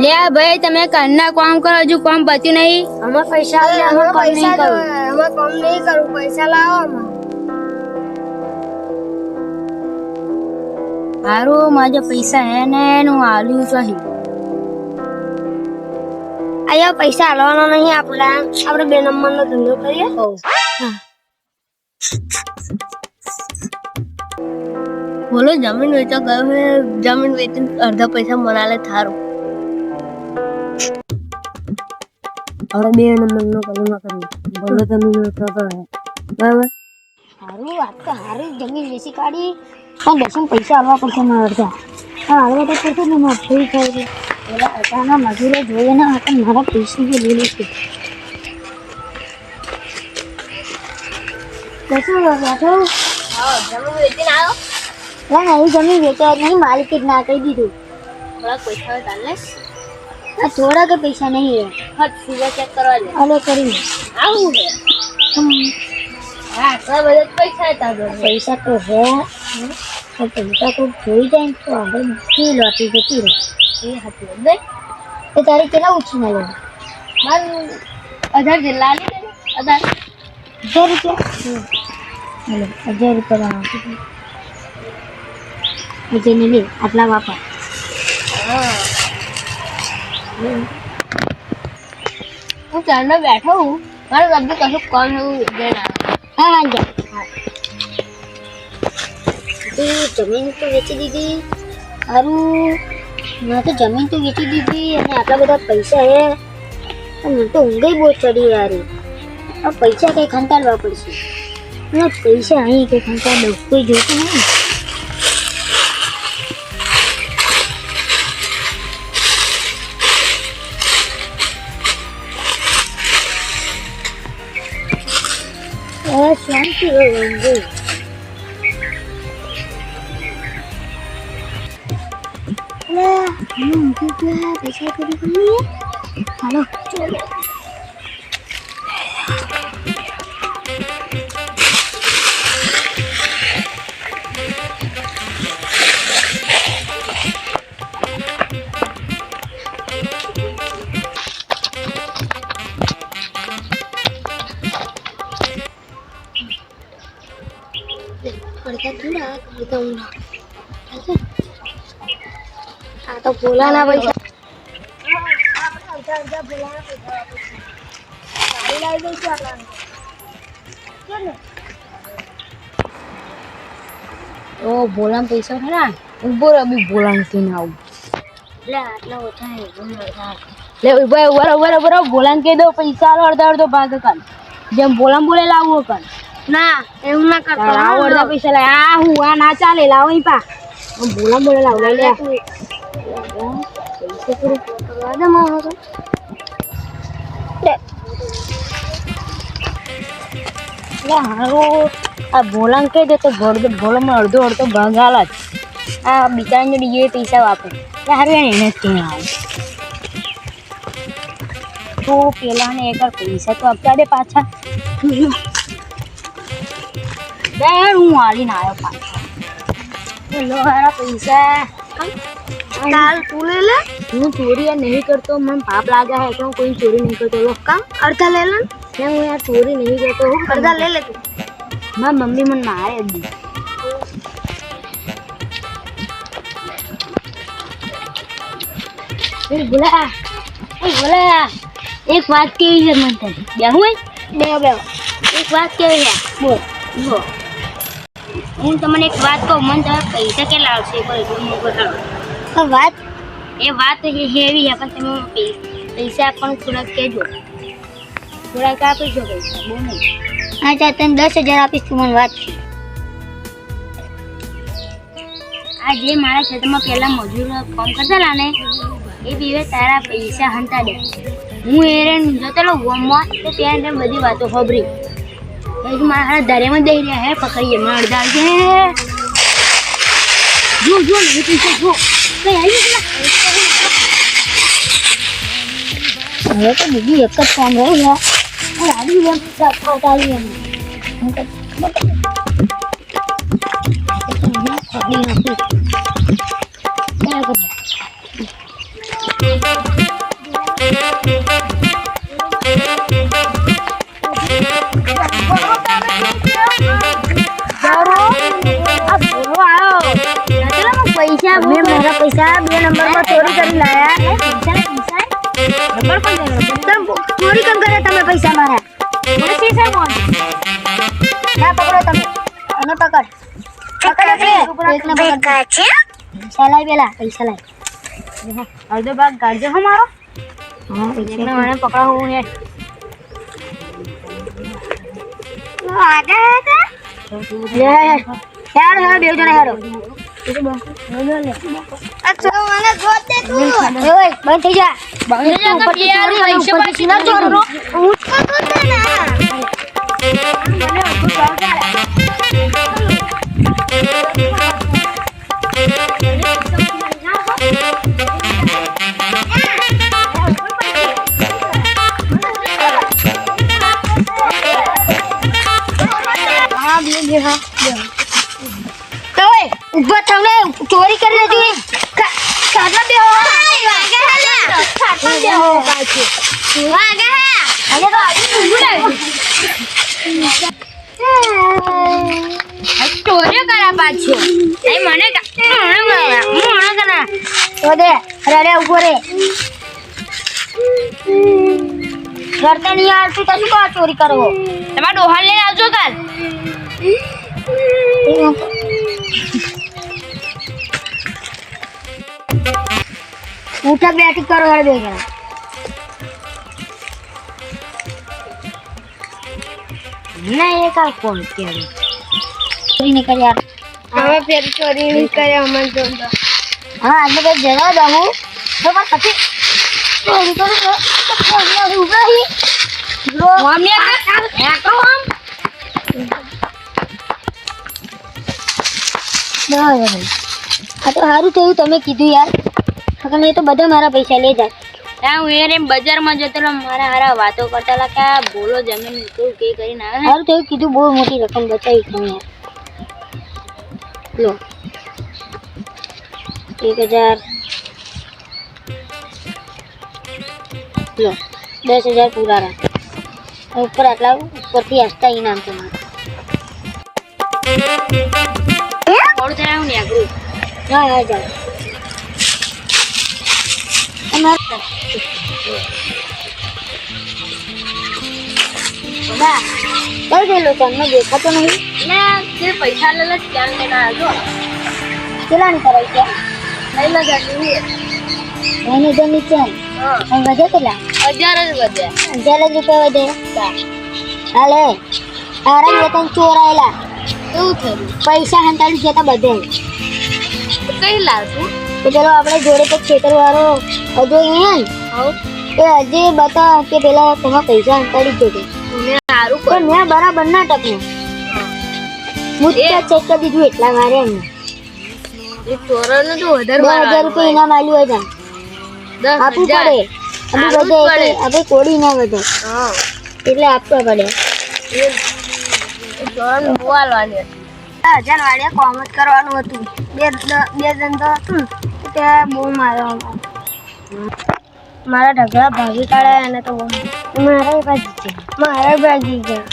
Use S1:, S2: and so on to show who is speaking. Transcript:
S1: લે ભાઈ તમે કરના કામ કરો હજુ કામ પત્યું નહીં.
S2: અમે પૈસા લે અમે કામ નહીં કરું અમે કામ નહીં કરું પૈસા લાવો અમે
S1: હારું મારે પૈસા હે ને હું આલ્યું છું.
S2: અહીંયા પૈસા હાલવાનો નહીં આપણે 2 નંબરનો ધંધો કરીએ.
S1: બોલો જમીન વેચવા ગયો હે જમીન વેચીને અડધા પૈસા મનાલે થારું.
S2: આપણે 2 નંબરનો કલમા કરીએ. બોલો જમીન વેચવા ગયો બરાબર. હારું વાત તો હારી જમીન વેચી કાઢી પણ દર્શન પૈસા આવવા પડશે મારા અડધા. હાલવા તો પડશે ને મારે ફ્રી થઈ ગઈ પેલા અટાના મજૂરો જોઈએ ને આપણે મારા પૈસા જે લઈ લઈશું. કશું બેઠો
S1: જમીન વેચીને આવ્યો.
S2: ના એ જમીન વેચાય નહીં માલિકે જ ના કહી દીધું.
S1: થોડા પૈસા હોય તાલે
S2: થોડા કે પૈસા નહીં
S1: હટ સુગર ચેક કરવા દે.
S2: અલે કરી
S1: આવું હે હા તો બધા પૈસા હતા
S2: પૈસા તો હે પૈસા તો જોઈ જાય ને તો આગળ કી લોટી જતી રહે
S1: એ હતું ને
S2: તો તારે કેટલા ઉછીના લેવા
S1: મારું 1000 જેટલા લીધે 1000
S2: રૂપિયા હલો 1000 રૂપિયા ને લે આટલા વાપર.
S1: હું ચાલનો બેઠો હું મારે તમને કશું કામ એવું દેણ આવે.
S2: હા વાંધો જમીન તો વેચી દીધી. સારું મેં તો જમીન તો વેચી દીધી અને આટલા બધા પૈસા હે મને તો ઊંઘ બહુ ચડી યારી. આ પૈસા કંઈ ખંતાડવા પડશે અને પૈસા અહીં કંઈ ખંતાડવું કોઈ જોતું નહીં. શાંતિ હોય પૈસા પૂરી કરી હાલો ચલો. આ તો ભોલાના પૈસા
S1: ઓ બોલામ પૈસા ખરા ઉભો રબી બોલામ થી ના આવું
S2: એટલે આટલા ઓછા
S1: લે ઉભા બોલામ કહી દો પૈસા આલો અડધો ભાગ કર જેમ બોલામ બોલે લાવવો કર.
S2: ના એવું ના કરતો
S1: આવો અડધા પૈસા લે આ હું આ ના ચાલે લાવો અહીં પા બોલામ બોલે લાવ લે લે
S2: પૈસા પૂરું કરવા દે મારો તો
S1: હારું આ બોલામ કહી દે તો બોલામાં અડધો ભાગ હાલ જ આ બિચારાને જોડે એ પૈસા વાપરે હારું એને જ ક્યાં આવે તો પેલા ને એકર પૈસા તો આપતા દે પાછા. હું હાલીને આવ્યો પાછા લો હારા પૈસા
S2: કાલ તું લે લે.
S1: હું ચોરી નહીં કરતો મને પાપ લાગે છે તો કોઈ ચોરી નહીં કરતો લો
S2: કામ અડધા લે લે
S1: હું યાર ચોરી નહીં કરતો હું
S2: અડધા લે લે તું.
S1: મારી મમ્મી મને મારે જ દી. બોલા એક વાત કેવી છે મને તને બેહું
S2: બે
S1: એક વાત કેવી છે બોલ હું તમને એક વાત કહું મને તમે પૈસા કેટલા આવશે મને બતાવો
S2: વાત
S1: એ વાત હેવી છે પણ તમે પૈસા પણ થોડાક કહેજો થોડાક આપીજો પૈસા બહુ નહીં.
S2: અચ્છા તને 10,000 આપીશ તું મને વાત છે.
S1: આ જે મારા ખેતરમાં પહેલા મજૂર કામ કરતા હતા ને એ બીવે તારા પૈસા હંતા દે હું હેરાન જતો ગોમમાં તો ત્યાં બધી વાતો ખબરી મારા દરેમાં દઈ રહ્યા હે પકડીએ મને અડધા છે જો નહીં પૈસા જો કઈ આવી
S2: હવે તો બીજી એક જ કામ રહ્યું છે આવી એમ ચાલી એમ નથી
S1: પૈસા
S2: તમે મારા પૈસા 2 નંબરમાં ચોરી કરી લાયા.
S1: નંબર પણ
S2: તમે ચોરી કેમ કર્યા તમે પૈસા મારા? ના પકડો તમે. એને પકડ. પકડ એકને પકડ. પૈસા લાય પેલા. પૈસા લાય.
S1: અડધો ભાગ કાઢજો હો મારો.
S2: હા
S1: એકને મને પકડાવું હું યાર.
S2: યાર બે જણા હેડો. ઓય બંધ થઈ જા. ઉપરથી ચોરી અને ઉપરથી ના ચોરી. તો ઉભા થઈને ચોરી કરી લેજો. ખાટલા બેહો. ખાટલા બેહો.
S1: ચોરી કરા પાછો એ મને
S2: તો દે રડે ઉભો રે. ઘરતા નહીં આવતું તો શું કહો ચોરી કરવો?
S1: તમારા ડોહાલ લઈને આવજો કાલ.
S2: ઉઠા બેઠી કરો હળ બે જણા.
S1: ના એ કાલ કોણ કેવું
S2: ચોરી નહીં કરી યાર.
S1: હવે ફેર ચોરી નહીં કરે અમન તો
S2: હા એટલે કઈ જવા દઉં તો પણ પછી ચોરી કરું તો ઉભા હી
S1: મમ્મી આ તો આમ
S2: આ તો સારું થયું તમે કીધું યાર. એ તો બધા મારા પૈસા લઈ જાય.
S1: ત્યાં હું એમ બજારમાં જતો રહ્યો મારા હારા વાતો કરતા લાગ્યા બોલો જમીન તું કે કરીને આવે
S2: સારું થયું કીધું. બહુ મોટી રકમ બચાવી તમે યાર. લો 1000 લો 10,000 પૂરા રાખ. ઉપર આટલા ઉપરથી આસ્તા ઇનામ તમારે.
S1: થોડું થયા હું નેગરું
S2: હા હા ચાલો. કઈ ગયેલો તમને દેખાતો નહીં?
S1: એટલે જે પૈસા લેલા ત્યાં લઈને આવજો
S2: કેટલાની કરાવી ત્યાં?
S1: લઈ લગા જોઈએ
S2: 9,000 નીચે અને વધે કેટલા?
S1: 1000 જ વધ્યા
S2: 1,000 રૂપિયા વધે. હાલે આરા વેતન ચોરાયેલા
S1: એવું થયું
S2: પૈસા હંતાડી જતા બધે.
S1: કઈ લાવતું
S2: તો ચલો આપણે જોડે તો ખેતર વાળો હજુ અહીંયા એ હજી બતા કે પેલા તમારા પૈસા હંતાડી જતો
S1: મેં સારું
S2: પણ મેં બરાબર ના ટકનું. હું ચેક કરી દીધું એટલા મારે એમને
S1: એ ચોરાનું તો વધારે
S2: 2,000 રૂપિયા ઇનામ આલ્યું હતા. આપવું પડે. આપણે બધે આપણે કોડી ના વધે એટલે આપવા પડે.
S1: ચોરાનું બોલવાની
S2: 1000 વાળે કોમ જ કરવાનું હતું. બે જણ તો હતું ત્યાં બહુ મારવા મારા ઢગલા ભાગી કાઢ્યા એને તો બહુ મારા ભાગી ગયા.